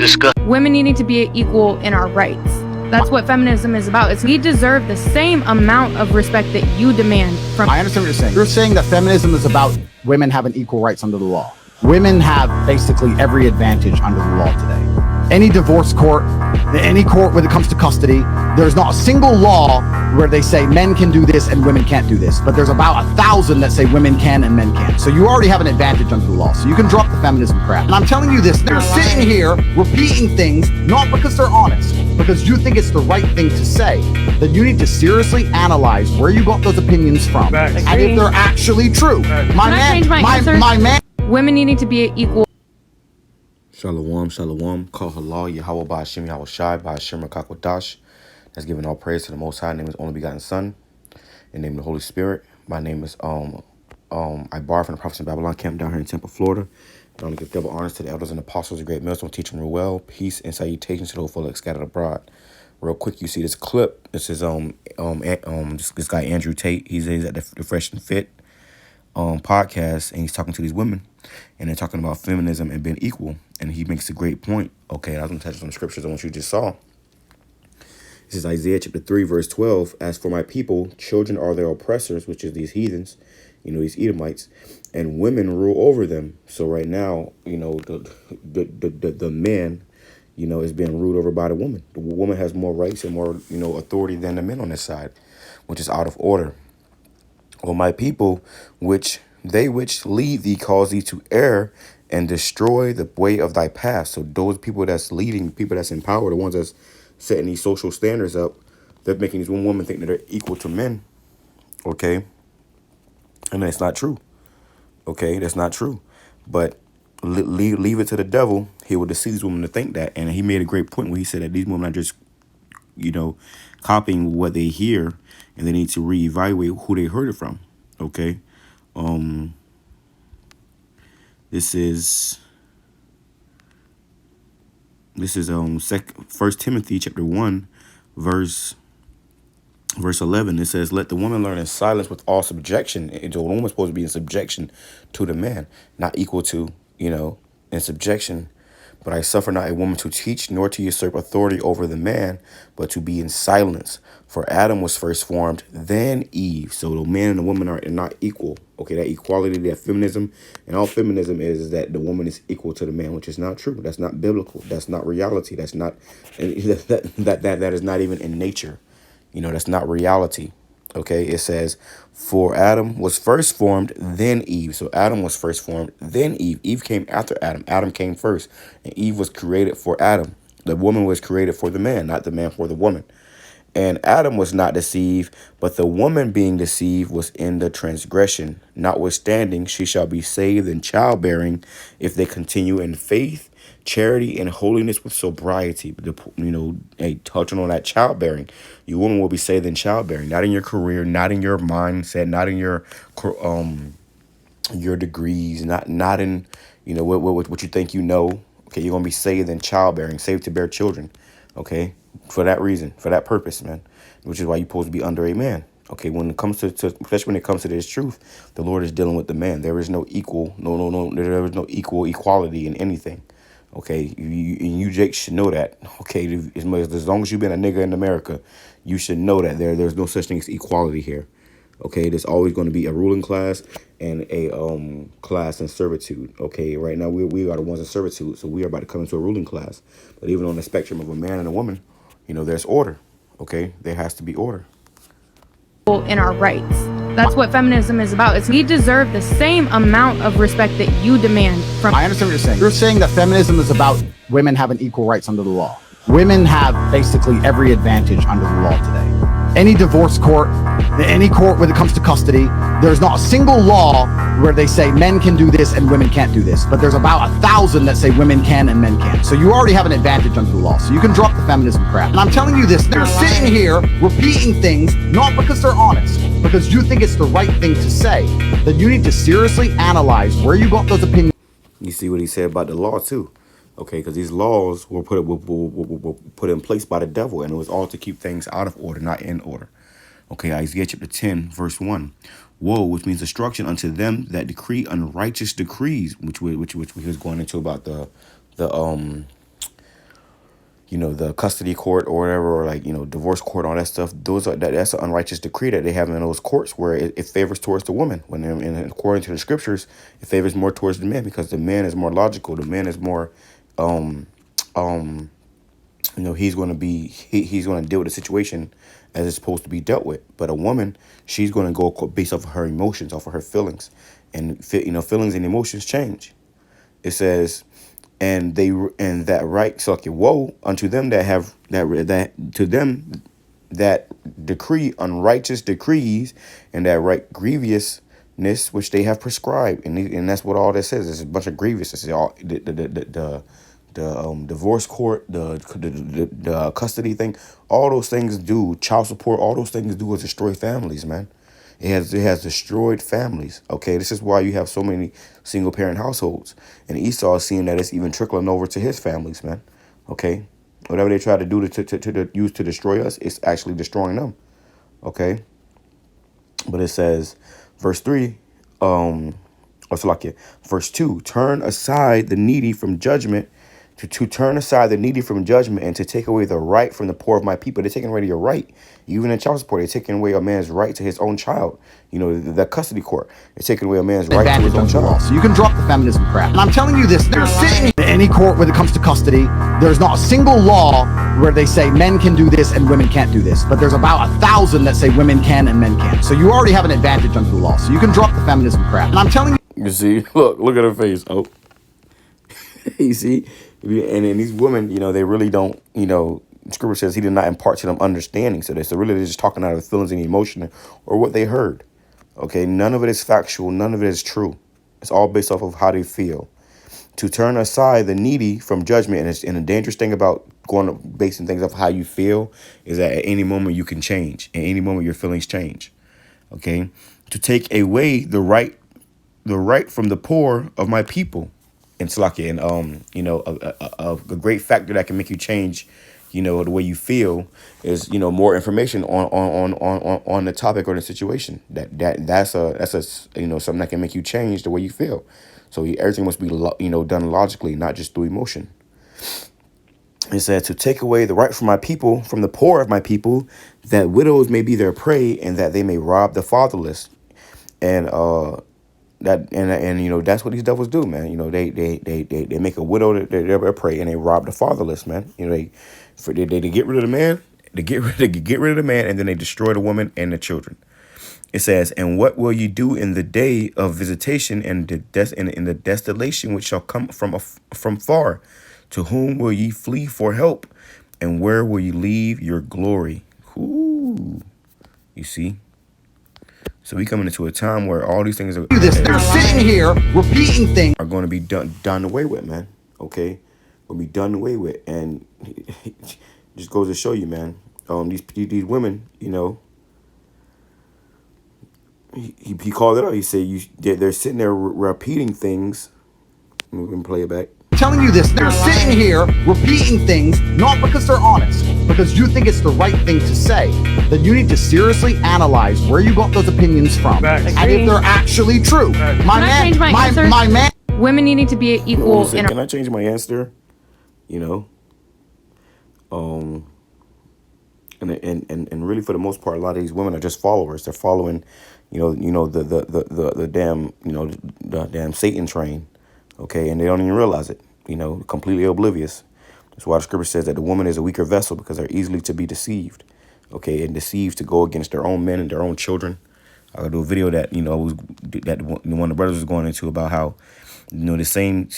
discuss women needing to be equal in our rights. That's what feminism is about. We deserve the same amount of respect that you demand from. I understand what you're saying. You're saying that feminism is about women having equal rights under the law. Women have basically every advantage under the law today. Any divorce court, any court when it comes to custody, there's not a single law where they say men can do this and women can't do this. But there's about 1,000 that say women can and men can't. So you already have an advantage under the law. So you can drop the feminism crap. And I'm telling you this, they're sitting here repeating things, not because they're honest, because you think it's the right thing to say. Then you need to seriously analyze where you got those opinions from and if they're actually true. My man. Women needing to be equal. Shalom, shalom. Call halal, YAHAWAH, BAHASHAM, YAHAWASHI, BAHASHAM, QADASH. That's giving all praise to the Most High. Name is only begotten Son. In the name of the Holy Spirit. My name is I borrowed from the prophets in Babylon, camped down here in Tampa, Florida. I want to give double honors to the elders and apostles of Great Millstone, teach them real well. Peace and salutations to the whole folk scattered abroad. Real quick, you see this clip. This is this guy Andrew Tate. He's at the Fresh and Fit podcast, and he's talking to these women, and they're talking about feminism and being equal. And he makes a great point. Okay, I was going to touch on some scriptures on what you just saw. This is Isaiah chapter 3, verse 12. As for my people, children are their oppressors, which is these heathens, these Edomites, and women rule over them. So right now, the man, is being ruled over by the woman. The woman has more rights and more, authority than the men on this side, which is out of order. O my people, which lead thee, cause thee to err and destroy the way of thy path. So those people that's leading, people that's in power, the ones that's setting these social standards up, they're making these women think that they're equal to men. Okay. And that's not true. Okay. That's not true. But leave it to the devil. He will deceive these women to think that. And he made a great point when he said that these women are just, copying what they hear, and they need to reevaluate who they heard it from. Okay. This is 1 Timothy chapter 1, verse 11. It says, let the woman learn in silence with all subjection. And the woman is supposed to be in subjection to the man, not equal to, in subjection. But I suffer not a woman to teach, nor to usurp authority over the man, but to be in silence. For Adam was first formed, then Eve. So the man and the woman are not equal. Okay, that equality, that feminism, and all feminism is that the woman is equal to the man, which is not true. That's not biblical. That's not reality. That's not, that is not even in nature. That's not reality. Okay, it says, for Adam was first formed, then Eve. So Adam was first formed, then Eve. Eve came after Adam. Adam came first, and Eve was created for Adam. The woman was created for the man, not the man for the woman. And Adam was not deceived, but the woman being deceived was in the transgression. Notwithstanding, she shall be saved in childbearing if they continue in faith, charity, and holiness with sobriety. Touching on that childbearing, you woman will be saved in childbearing, not in your career, not in your mindset, not in your degrees, not in what you think you know. Okay, you're gonna be saved in childbearing, saved to bear children. Okay, for that reason, for that purpose, man. Which is why you're supposed to be under a man. Okay, when it comes to especially when it comes to this truth, the Lord is dealing with the man. There is no equal, there is no equality in anything. Okay, you Jake should know that. Okay, as long as you've been a nigga in America, you should know that there's no such thing as equality here. Okay, there's always going to be a ruling class and a class in servitude. Okay, right now we are the ones in servitude, so we are about to come into a ruling class. But even on the spectrum of a man and a woman, there's order. Okay, there has to be order. In our rights. That's what feminism is about. We deserve the same amount of respect that you demand from. I understand what you're saying. You're saying that feminism is about women having equal rights under the law. Women have basically every advantage under the law today. Any divorce court, any court when it comes to custody, there's not a single law where they say men can do this and women can't do this. But there's about 1,000 that say women can and men can't. So you already have an advantage under the law. So you can drop the feminism crap. And I'm telling you this, they're sitting here repeating things, not because they're honest, because you think it's the right thing to say. Then you need to seriously analyze where you got those opinions. You see what he said about the law too. Okay, because these laws were put in place by the devil, and it was all to keep things out of order, not in order. Okay, Isaiah chapter 10, verse 1. Woe, which means destruction unto them that decree unrighteous decrees, which we was going into about the the custody court or whatever, or like, divorce court, all that stuff. That's an unrighteous decree that they have in those courts where it favors towards the woman. And according to the scriptures, it favors more towards the man because the man is more logical. The man is more, he's going to he's going to deal with the situation as it's supposed to be dealt with. But a woman, she's going to go based off of her emotions, off of her feelings, and feelings and emotions change. It says, and that right, so like, woe unto them that have that to them that decree unrighteous decrees, and that right grievousness which they have prescribed. And that's what all that says. It's a bunch of grievous. It's all the divorce court, the custody thing, all those things do, child support, all those things do is destroy families, man. It has destroyed families. Okay, this is why you have so many single parent households. And Esau is seeing that it's even trickling over to his families, man. Okay, whatever they try to do to use to destroy us, it's actually destroying them. Okay, but it says, verse 3, verse 2, turn aside the needy from judgment. To turn aside the needy from judgment and to take away the right from the poor of my people. They're taking away your right. Even in child support, they're taking away a man's right to his own child. The custody court. They're taking away a man's right to his own child. So you can drop the feminism crap. And I'm telling you this, they're sitting in any court when it comes to custody. There's not a single law where they say men can do this and women can't do this. But there's about 1,000 that say women can and men can't. So you already have an advantage under the law. So you can drop the feminism crap. And I'm telling you. You see, look at her face. Oh, you see? And then these women, they really don't, scripture says he did not impart to them understanding. So they're really just talking out of the feelings and emotion or what they heard. Okay, none of it is factual. None of it is true. It's all based off of how they feel. To turn aside the needy from judgment, and a dangerous thing about basing things off how you feel is that at any moment you can change. At any moment your feelings change. Okay, to take away the right from the poor of my people. And Slaki, and a great factor that can make you change, the way you feel is, more information on the topic or the situation. That's something that can make you change the way you feel. So everything must be done logically, not just through emotion. It said to take away the right from my people, from the poor of my people, that widows may be their prey, and that they may rob the fatherless. And that's what these devils do, man. They make a widow their prey, and they rob the fatherless, man. They get rid of the man, they get rid of the man, and then they destroy the woman and the children. It says, and what will you do in the day of visitation and in the desolation which shall come from far? To whom will ye flee for help, and where will you leave your glory? Ooh, you see. So we coming into a time where all these things They're sitting here repeating things are going to be done away with, man. Okay, will be done away with, and just goes to show you, man. These women, he called it out. He said they're sitting there repeating things. We can play it back. I'm telling you this, they're sitting here repeating things, not because they're honest, because you think it's the right thing to say. Then you need to seriously analyze where you got those opinions from, and if they're actually true. My man. Women needing to be equal. Can I change my answer? And really, for the most part, a lot of these women are just followers. They're following, the damn Satan train. Okay, and they don't even realize it, completely oblivious. That's why the scripture says that the woman is a weaker vessel, because they're easily to be deceived. Okay, and deceived to go against their own men and their own children. I could do a video that, that one of the brothers was going into about how, the same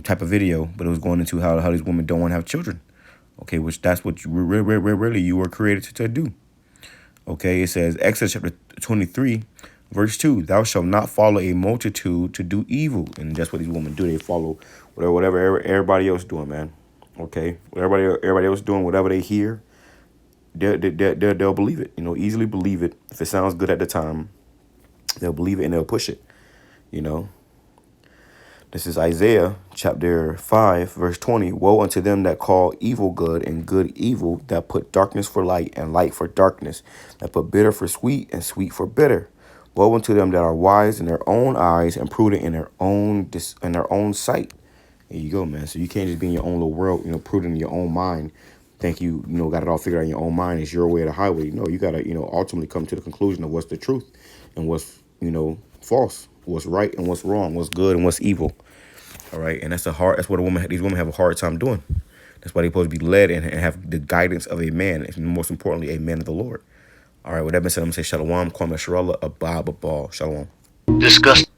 type of video, but it was going into how these women don't want to have children. Okay, which that's what really you were created to do. Okay, it says, Exodus chapter 23, verse 2, thou shalt not follow a multitude to do evil. And that's what these women do. They follow whatever everybody else doing, man. Okay, everybody else doing, whatever they hear, they'll believe it. Easily believe it. If it sounds good at the time, they'll believe it and they'll push it. This is Isaiah chapter 5, verse 20. Woe unto them that call evil good and good evil, that put darkness for light and light for darkness, that put bitter for sweet and sweet for bitter. Woe unto them that are wise in their own eyes and prudent in their own sight. There you go, man. So you can't just be in your own little world, prudent in your own mind. Think got it all figured out in your own mind. It's your way or the highway. No, you got to, ultimately come to the conclusion of what's the truth and what's, false, what's right and what's wrong, what's good and what's evil. All right. And that's what these women have a hard time doing. That's why they're supposed to be led and have the guidance of a man, and most importantly, a man of the Lord. All right. With that being said, I'm going to say shalom, kwame sharala, abba, shalom. Disgusting.